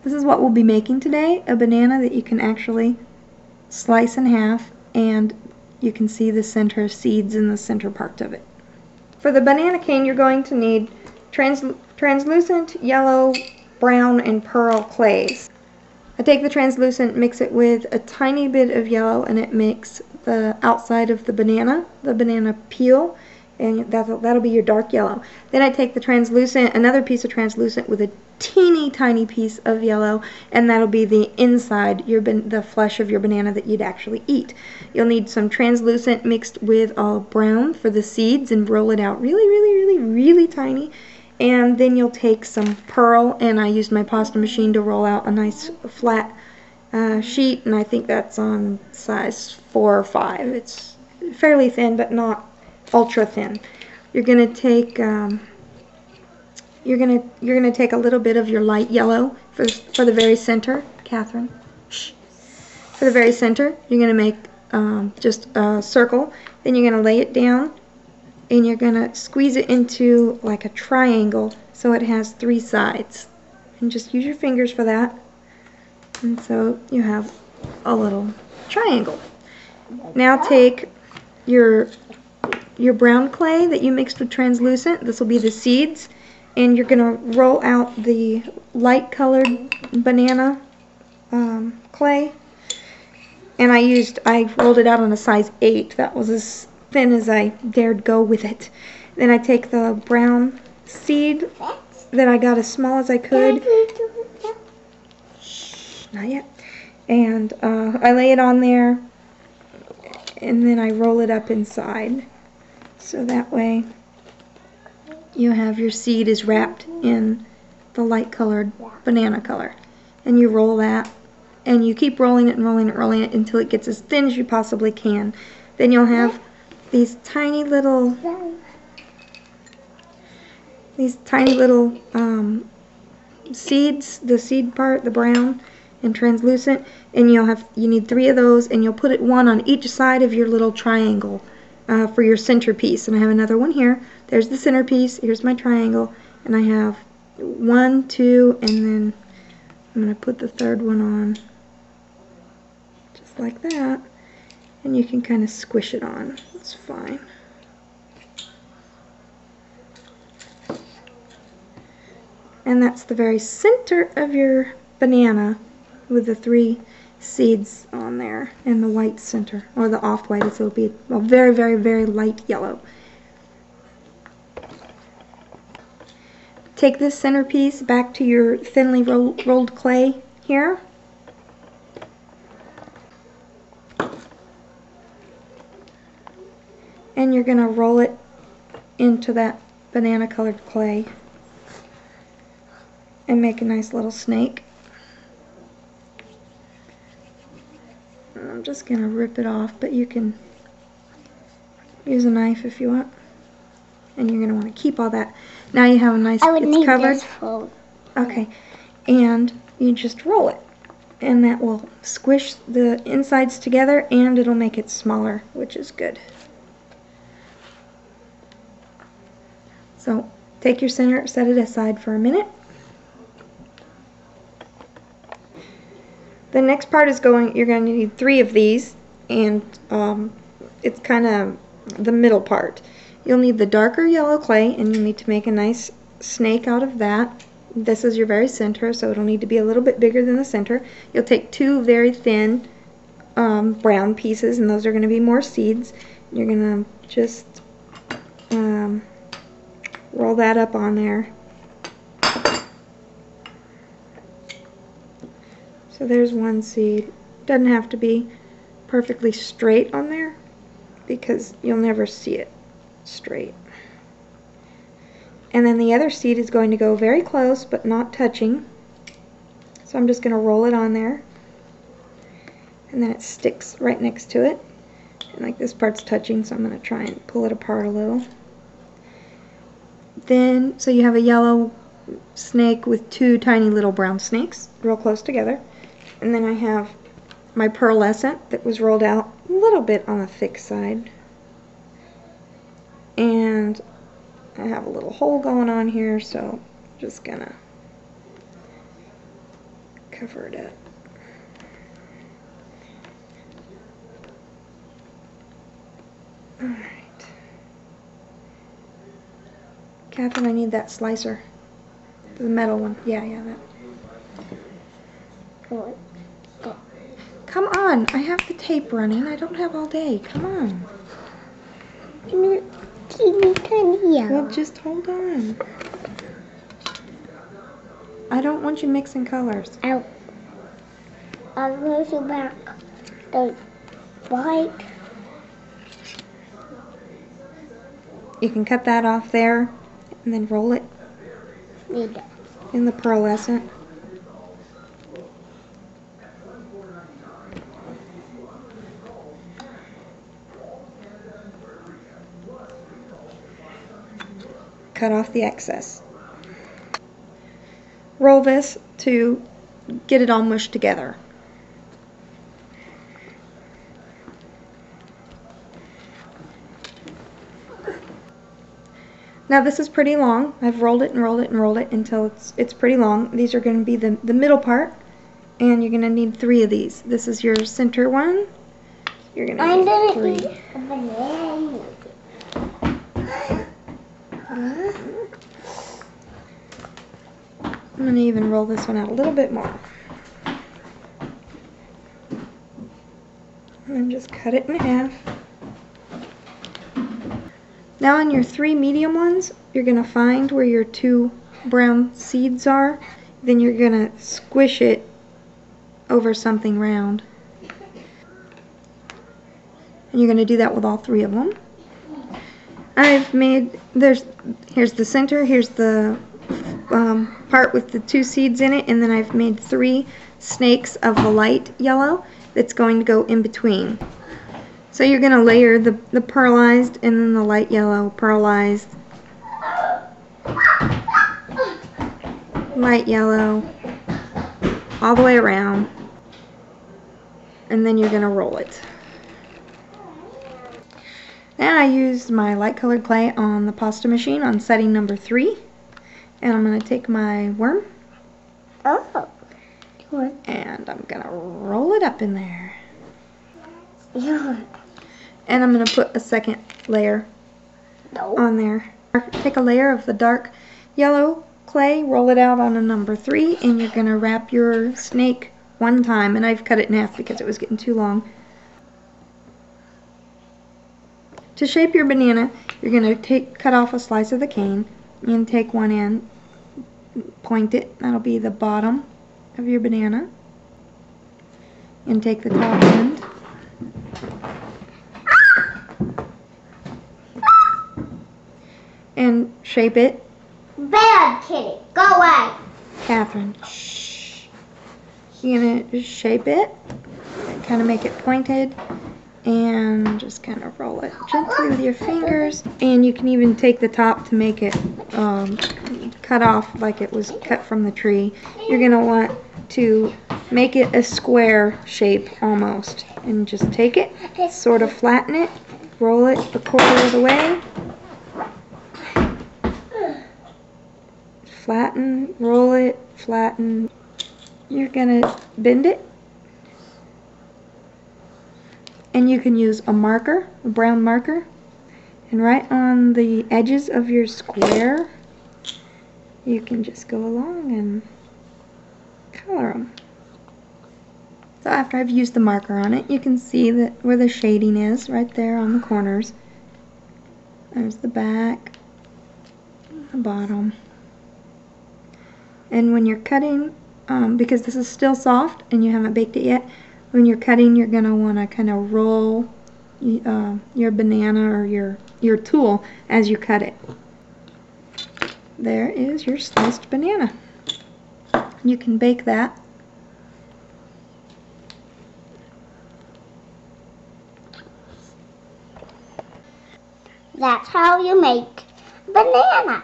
This is what we'll be making today, a banana that you can actually slice in half, and you can see the center seeds in the center part of it. For the banana cane, you're going to need translucent, yellow, brown, and pearl clays. I take the translucent, mix it with a tiny bit of yellow, and it makes the outside of the banana peel, and that'll be your dark yellow. Then I take the translucent, another piece of translucent with a teeny tiny piece of yellow, and that'll be the inside, the flesh of your banana that you'd actually eat. You'll need some translucent mixed with all brown for the seeds and roll it out really tiny. And then you'll take some pearl, and I used my pasta machine to roll out a nice flat sheet, and I think that's on size 4 or 5. It's fairly thin, but not ultra thin. You're gonna take you're gonna take a little bit of your light yellow for the very center, Catherine. Shh. For the very center, you're gonna make just a circle. Then you're gonna lay it down, and you're gonna squeeze it into like a triangle so it has 3 sides. And just use your fingers for that. And so you have a little triangle. Now take your brown clay that you mixed with translucent. This will be the seeds, and you're gonna roll out the light colored banana clay. And I rolled it out on a size 8. That was as thin as I dared go with it. Then I take the brown seed that I got as small as I could. Shh, not yet. And I lay it on there, and then I roll it up inside. So that way you have your seed is wrapped in the light colored banana color. And you roll that, and you keep rolling it and rolling it until it gets as thin as you possibly can. Then you'll have these tiny little seeds, the seed part, the brown and translucent, and you need 3 of those, and you'll put one on each side of your little triangle for your centerpiece. And I have another one here. There's the centerpiece. Here's my triangle, and I have 1, 2, and then I'm going to put the third one on just like that, and you can kind of squish it on. It's fine. And that's the very center of your banana with the 3 seeds on there and the white center, or the off-white, as it'll be a very light yellow. Take this centerpiece back to your thinly rolled clay here. And you're going to roll it into that banana colored clay and make a nice little snake. And I'm just going to rip it off, but you can use a knife if you want. And you're going to want to keep all that. Now you have a nice, it's covered. This fold. Okay, and you just roll it, and that will squish the insides together, and it'll make it smaller, which is good. So take your center, set it aside for a minute. The next part is you're going to need 3 of these, and it's kind of the middle part. You'll need the darker yellow clay, and you'll need to make a nice snake out of that. This is your very center, so it'll need to be a little bit bigger than the center. You'll take 2 very thin brown pieces, and those are going to be more seeds. You're going to just roll that up on there. So there's 1 seed. Doesn't have to be perfectly straight on there, because you'll never see it straight. And then the other seed is going to go very close but not touching. So I'm just going to roll it on there, and then it sticks right next to it. And like this part's touching, so I'm going to try and pull it apart a little. Then, so you have a yellow snake with 2 tiny little brown snakes real close together. And then I have my pearlescent that was rolled out a little bit on the thick side. And I have a little hole going on here, so I'm just gonna cover it up. Alright. Catherine, I need that slicer. The metal one. Yeah, that. What? Come on, I have the tape running. I don't have all day. Come on. Teeny tiny yellow. Well, just hold on. I don't want you mixing colors. I'll go back the white. You can cut that off there and then roll it in the pearlescent. Cut off the excess. Roll this to get it all mushed together. Now this is pretty long. I've rolled it and rolled it and rolled it until it's pretty long. These are going to be the middle part, and you're going to need 3 of these. This is your center one. You're going to need 3. Eat a banana. I'm going to even roll this one out a little bit more. And then just cut it in half. Now on your 3 medium ones, you're going to find where your 2 brown seeds are. Then you're going to squish it over something round. And you're going to do that with all 3 of them. I've made, here's the center, here's the part with the 2 seeds in it, and then I've made 3 snakes of the light yellow that's going to go in between. So you're going to layer the pearlized and then the light yellow, pearlized, light yellow, all the way around, and then you're going to roll it. Now I used my light colored clay on the pasta machine on setting number 3. And I'm going to take my worm. Oh. And I'm going to roll it up in there. Yeah. And I'm going to put a second layer on there. Take a layer of the dark yellow clay, roll it out on a number 3, and you're going to wrap your snake 1 time. And I've cut it in half because it was getting too long. To shape your banana, you're going to cut off a slice of the cane and take one end, point it, that'll be the bottom of your banana, and take the top end and shape it. Bad kitty, go away. Catherine, shh. You're going to just shape it, kind of make it pointed, and just kind of roll it gently with your fingers. And you can even take the top to make it cut off like it was cut from the tree. You're going to want to make it a square shape almost. And just take it, sort of flatten it, roll it a quarter of the way. Flatten, roll it, flatten. You're going to bend it. And you can use a marker, a brown marker, and right on the edges of your square, you can just go along and color them. So after I've used the marker on it, you can see that where the shading is, right there on the corners. There's the back, the bottom. And when you're cutting, because this is still soft and you haven't baked it yet, when you're cutting, you're going to want to kind of roll your banana or your tool as you cut it. There is your sliced banana. You can bake that. That's how you make banana.